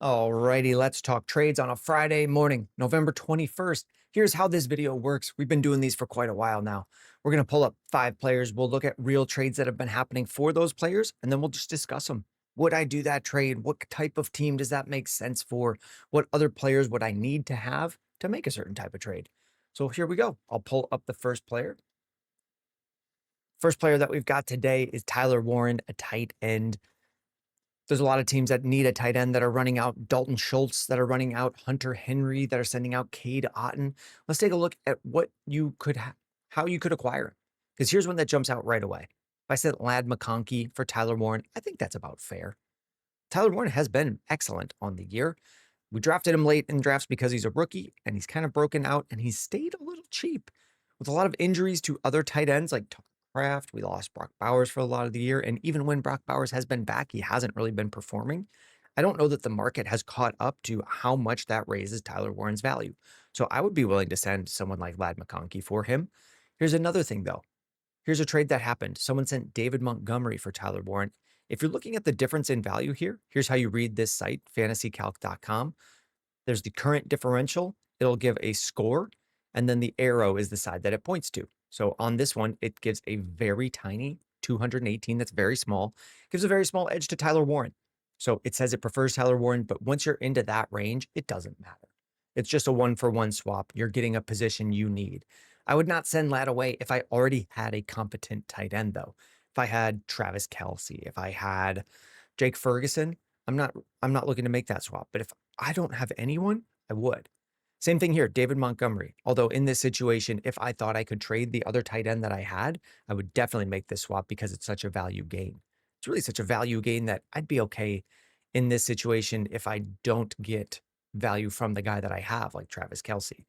Alrighty, let's talk trades on a Friday morning, November 21st. Here's how this video works. We've been doing these for quite a while now. We're going to pull up 5 players. We'll look at real trades that have been happening for those players, and then we'll just discuss them. Would I do that trade? What type of team does that make sense for? What other players would I need to have to make a certain type of trade? So here we go. I'll pull up the first player. First player that we've got today is Tyler Warren, a tight end. There's a lot of teams that need a tight end that are running out Dalton Schultz, that are running out Hunter Henry, that are sending out Cade Otton. Let's take a look at what you could how you could acquire him. Because here's one that jumps out right away. If I said Lad McConkey for Tyler Warren, I think that's about fair. Tyler Warren has been excellent on the year. We drafted him late in drafts because he's a rookie and he's kind of broken out and he's stayed a little cheap with a lot of injuries to other tight ends like Tucker Kraft. We lost Brock Bowers for a lot of the year. And even when Brock Bowers has been back, he hasn't really been performing. I don't know that the market has caught up to how much that raises Tyler Warren's value. So I would be willing to send someone like Lad McConkey for him. Here's another thing though. Here's a trade that happened. Someone sent David Montgomery for Tyler Warren. If you're looking at the difference in value here, here's how you read this site, fantasycalc.com. There's the current differential. It'll give a score, and then the arrow is the side that it points to. So on this one, it gives a very tiny 218. That's very small. Gives a very small edge to Tyler Warren. So it says it prefers Tyler Warren, but once you're into that range, it doesn't matter. It's just a 1-for-1 swap. You're getting a position you need. I would not send Lad away if I already had a competent tight end, though. If I had Travis Kelce, if I had Jake Ferguson, I'm not looking to make that swap. But if I don't have anyone, I would. Same thing here, David Montgomery. Although in this situation, if I thought I could trade the other tight end that I had, I would definitely make this swap because it's such a value gain. It's really such a value gain that I'd be okay in this situation if I don't get value from the guy that I have, like Travis Kelce.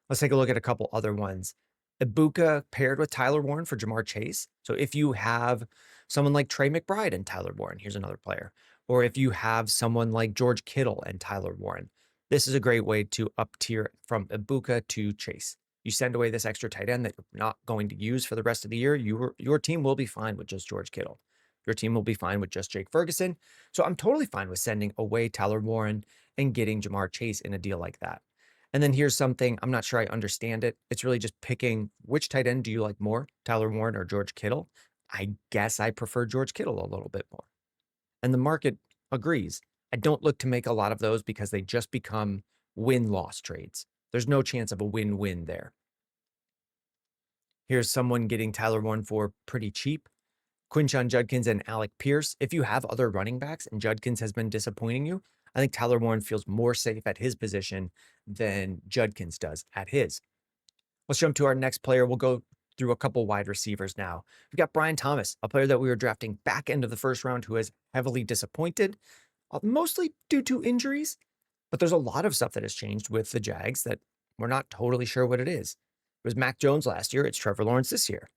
Let's take a look at a couple other ones. Ibuka paired with Tyler Warren for Jamar Chase. So if you have someone like Trey McBride and Tyler Warren, here's another player. Or if you have someone like George Kittle and Tyler Warren, this is a great way to up tier from Ibuka to Chase. You send away this extra tight end that you're not going to use for the rest of the year. Your team will be fine with just George Kittle. Your team will be fine with just Jake Ferguson. So I'm totally fine with sending away Tyler Warren and getting Jamar Chase in a deal like that. And then here's something, I'm not sure I understand it. It's really just picking which tight end do you like more, Tyler Warren or George Kittle? I guess I prefer George Kittle a little bit more. And the market agrees. I don't look to make a lot of those because they just become win-loss trades. There's no chance of a win-win there. Here's someone getting Tyler Warren for pretty cheap. Quinshon Judkins and Alec Pierce. If you have other running backs and Judkins has been disappointing you, I think Tyler Warren feels more safe at his position than Judkins does at his. Let's jump to our next player. We'll go through a couple wide receivers now. We've got Brian Thomas, a player that we were drafting back end of the first round who has heavily disappointed, mostly due to injuries. But there's a lot of stuff that has changed with the Jags that we're not totally sure what it is. It was Mac Jones last year. It's Trevor Lawrence this year.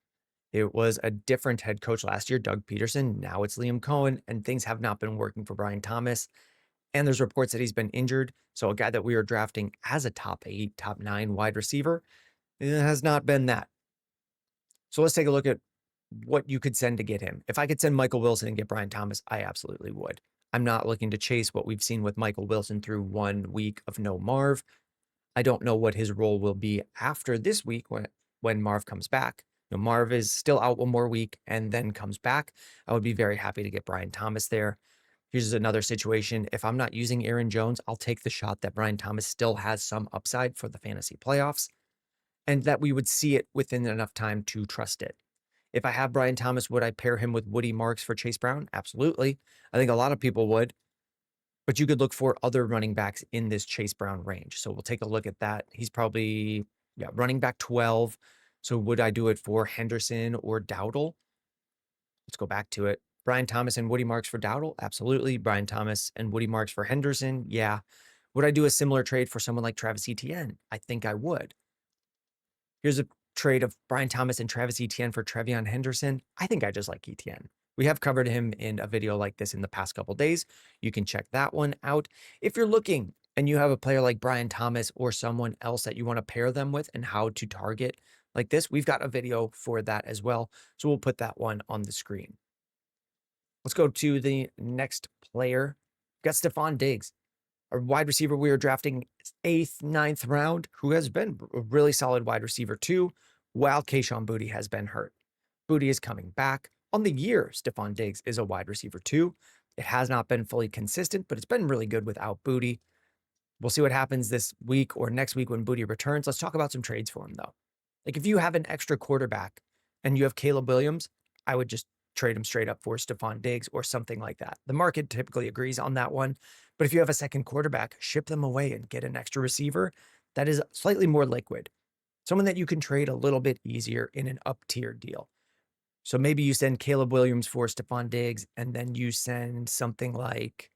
It was a different head coach last year, Doug Peterson. Now it's Liam Cohen, and things have not been working for Brian Thomas. And there's reports that he's been injured. So a guy that we were drafting as a top 8, top 9 wide receiver, it has not been that. So let's take a look at what you could send to get him. If I could send Michael Wilson and get Brian Thomas, I absolutely would. I'm not looking to chase what we've seen with Michael Wilson through 1 week of no Marv. I don't know what his role will be after this week when Marv comes back. Marv is still out 1 more week and then comes back. I would be very happy to get Brian Thomas there. Here's another situation. If I'm not using Aaron Jones, I'll take the shot that Brian Thomas still has some upside for the fantasy playoffs and that we would see it within enough time to trust it. If I have Brian Thomas, would I pair him with Woody Marks for Chase Brown? Absolutely. I think a lot of people would, but you could look for other running backs in this Chase Brown range. So we'll take a look at that. He's probably running back 12. So would I do it for Henderson or Dowdle? Let's go back to it. Brian Thomas and Woody Marks for Dowdle? Absolutely. Brian Thomas and Woody Marks for Henderson? Yeah. Would I do a similar trade for someone like Travis Etienne? I think I would. Here's a trade of Brian Thomas and Travis Etienne for Trevion Henderson. I think I just like Etienne. We have covered him in a video like this in the past couple days. You can check that one out. If you're looking and you have a player like Brian Thomas or someone else that you want to pair them with and how to target like this, we've got a video for that as well. So we'll put that one on the screen. Let's go to the next player. Got Stefon Diggs, a wide receiver we were drafting 8th, 9th round, who has been a really solid wide receiver too, while Kayshon Boutte has been hurt. Boutte is coming back. On the year, Stefon Diggs is a wide receiver too. It has not been fully consistent, but it's been really good without Boutte. We'll see what happens this week or next week when Boutte returns. Let's talk about some trades for him, though. Like if you have an extra quarterback and you have Caleb Williams, I would just trade him straight up for Stefon Diggs or something like that. The market typically agrees on that one. But if you have a second quarterback, ship them away and get an extra receiver that is slightly more liquid, someone that you can trade a little bit easier in an up tier deal. So maybe you send Caleb Williams for Stefon Diggs, and then you send something like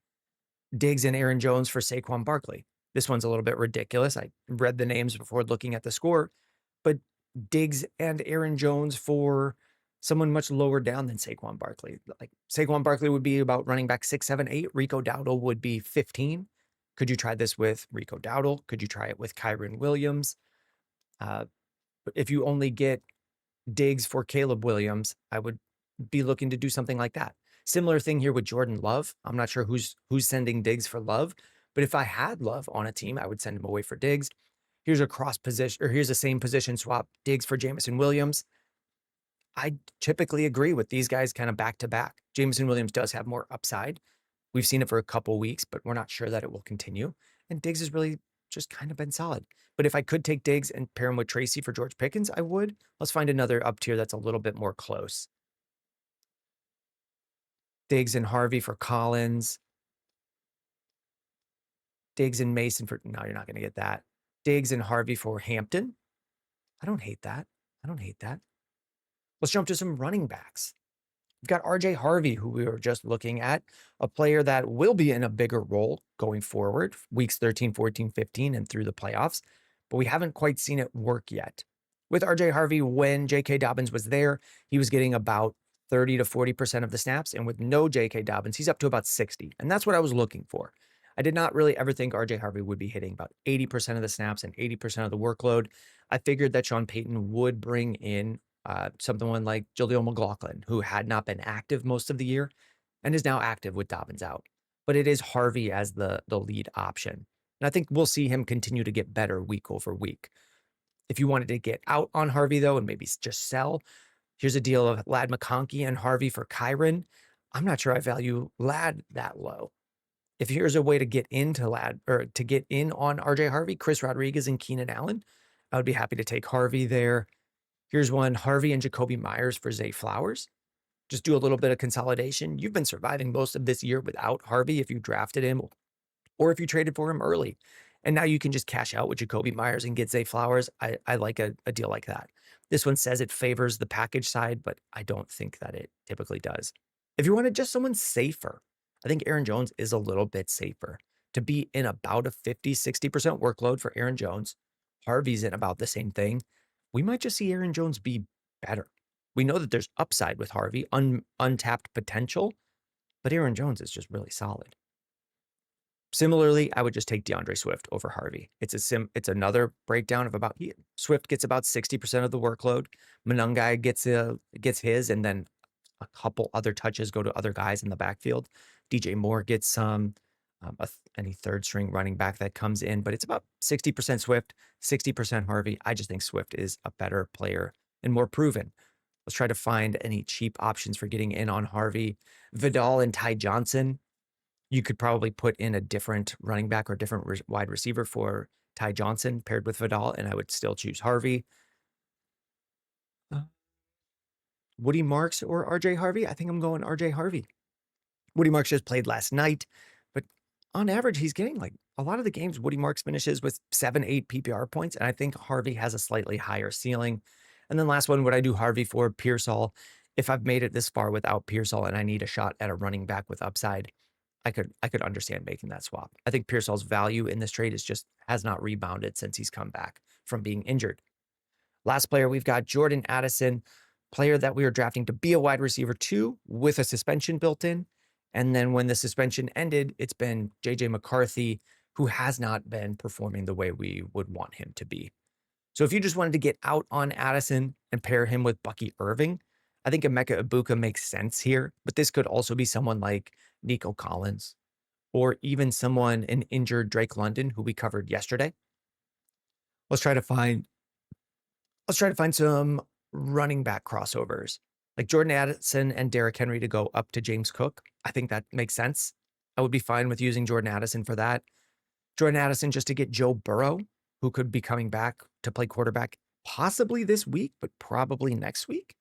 Diggs and Aaron Jones for Saquon Barkley. This one's a little bit ridiculous. I read the names before looking at the score, but Diggs and Aaron Jones for someone much lower down than Saquon Barkley. Like Saquon Barkley would be about running back 6, 7, 8. Rico Dowdle would be 15. Could you try this with Rico Dowdle? Could you try it with Kyren Williams? But if you only get Diggs for Caleb Williams, I would be looking to do something like that. Similar thing here with Jordan Love. I'm not sure who's sending Diggs for Love, but if I had Love on a team, I would send him away for Diggs. Here's a cross position, or here's a same position swap, Diggs for Jameson Williams. I typically agree with these guys kind of back to back. Jameson Williams does have more upside. We've seen it for a couple weeks, but we're not sure that it will continue. And Diggs has really just kind of been solid. But if I could take Diggs and pair him with Tracy for George Pickens, I would. Let's find another up tier that's a little bit more close. Diggs and Harvey for Collins. Diggs and Mason for, no, you're not going to get that. Diggs and Harvey for Hampton. I don't hate that. I don't hate that. Let's jump to some running backs. We've got RJ Harvey, who we were just looking at, a player that will be in a bigger role going forward, weeks 13, 14, 15, and through the playoffs, but we haven't quite seen it work yet. With RJ Harvey, when J.K. Dobbins was there, he was getting about 30 to 40% of the snaps, and with no J.K. Dobbins, he's up to about 60, and that's what I was looking for. I did not really ever think RJ Harvey would be hitting about 80% of the snaps and 80% of the workload. I figured that Sean Payton would bring in someone like Jaleel McLaughlin, who had not been active most of the year and is now active with Dobbins out. But it is Harvey as the lead option. And I think we'll see him continue to get better week over week. If you wanted to get out on Harvey, though, and maybe just sell, here's a deal of Ladd McConkey and Harvey for Kyren. I'm not sure I value Ladd that low. If here's a way to get into Ladd, or to get in on RJ Harvey, Chris Rodriguez and Keenan Allen, I would be happy to take Harvey there. Here's one, Harvey and Jacoby Myers for Zay Flowers. Just do a little bit of consolidation. You've been surviving most of this year without Harvey if you drafted him or if you traded for him early. And now you can just cash out with Jacoby Myers and get Zay Flowers. I like a deal like that. This one says it favors the package side, but I don't think that it typically does. If you wanted just someone safer, I think Aaron Jones is a little bit safer. To be in about a 50, 60% workload for Aaron Jones, Harvey's in about the same thing. We might just see Aaron Jones be better. We know that there's upside with Harvey, untapped potential, but Aaron Jones is just really solid. Similarly, I would just take DeAndre Swift over Harvey. It's another breakdown of about Swift gets about 60% of the workload. Monangai gets his, and then a couple other touches go to other guys in the backfield. DJ Moore gets some. Any third string running back that comes in, but it's about 60% Swift, 60% Harvey. I just think Swift is a better player and more proven. Let's try to find any cheap options for getting in on Harvey. Vidal and Ty Johnson. You could probably put in a different running back or different wide receiver for Ty Johnson paired with Vidal, and I would still choose Harvey. Woody Marks or RJ Harvey? I think I'm going RJ Harvey. Woody Marks just played last night, but on average, he's getting like a lot of the games Woody Marks finishes with 7, 8 PPR points, and I think Harvey has a slightly higher ceiling. And then last one, would I do Harvey for Pearsall? If I've made it this far without Pearsall and I need a shot at a running back with upside, I could understand making that swap. I think Pearsall's value in this trade has not rebounded since he's come back from being injured. Last player, we've got Jordan Addison, player that we were drafting to be a wide receiver too, with a suspension built in. And then when the suspension ended, it's been J.J. McCarthy, who has not been performing the way we would want him to be. So if you just wanted to get out on Addison and pair him with Bucky Irving, I think Emeka Ibuka makes sense here, but this could also be someone like Nico Collins or even someone, an injured Drake London, who we covered yesterday. Let's try to find let's try to find some running back crossovers, like Jordan Addison and Derrick Henry to go up to James Cook. I think that makes sense. I would be fine with using Jordan Addison for that. Jordan Addison just to get Joe Burrow, who could be coming back to play quarterback possibly this week, but probably next week.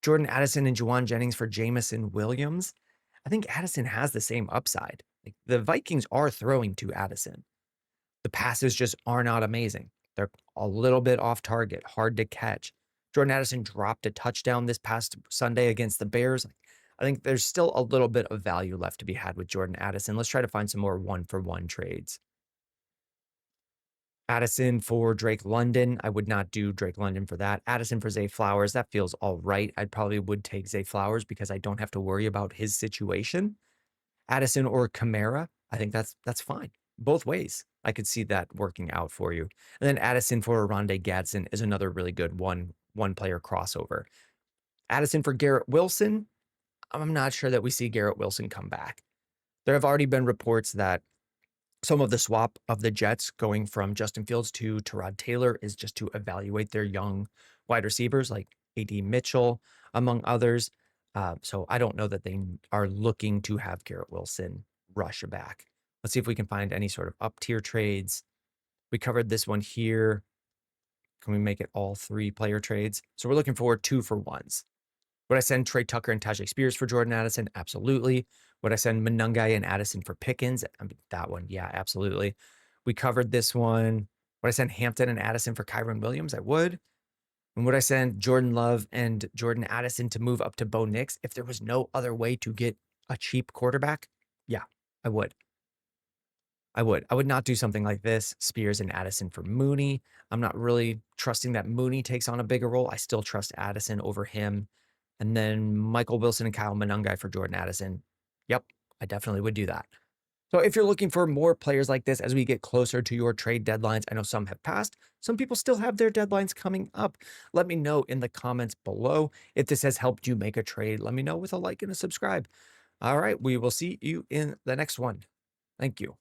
Jordan Addison and Juwan Jennings for Jamison Williams. I think Addison has the same upside. Like, the Vikings are throwing to Addison. The passes just are not amazing. They're a little bit off target, hard to catch. Jordan Addison dropped a touchdown this past Sunday against the Bears. I think there's still a little bit of value left to be had with Jordan Addison. Let's try to find some more one-for-one trades. Addison for Drake London. I would not do Drake London for that. Addison for Zay Flowers. That feels all right. I probably would take Zay Flowers because I don't have to worry about his situation. Addison or Kamara. I think that's fine. Both ways. I could see that working out for you. And then Addison for Rondé Gadsden is another really good one player crossover. Addison for Garrett Wilson. I'm not sure that we see Garrett Wilson come back. There have already been reports that some of the swap of the Jets going from Justin Fields to Tyrod Taylor is just to evaluate their young wide receivers like A.D. Mitchell, among others. So I don't know that they are looking to have Garrett Wilson rush back. Let's see if we can find any sort of up-tier trades. We covered this one here. Can we make it all 3 player trades? So we're looking for 2-for-1s. Would I send Trey Tucker and Tajay Spears for Jordan Addison? Absolutely. Would I send Monungai and Addison for Pickens? I mean, that one, yeah, absolutely. We covered this one. Would I send Hampton and Addison for Kyron Williams? I would. And would I send Jordan Love and Jordan Addison to move up to Bo Nix if there was no other way to get a cheap quarterback? Yeah, I would. I would not do something like this. Spears and Addison for Mooney. I'm not really trusting that Mooney takes on a bigger role. I still trust Addison over him. And then Michael Wilson and Kyle Monungai for Jordan Addison. Yep, I definitely would do that. So if you're looking for more players like this as we get closer to your trade deadlines, I know some have passed. Some people still have their deadlines coming up. Let me know in the comments below if this has helped you make a trade. Let me know with a like and a subscribe. All right, we will see you in the next one. Thank you.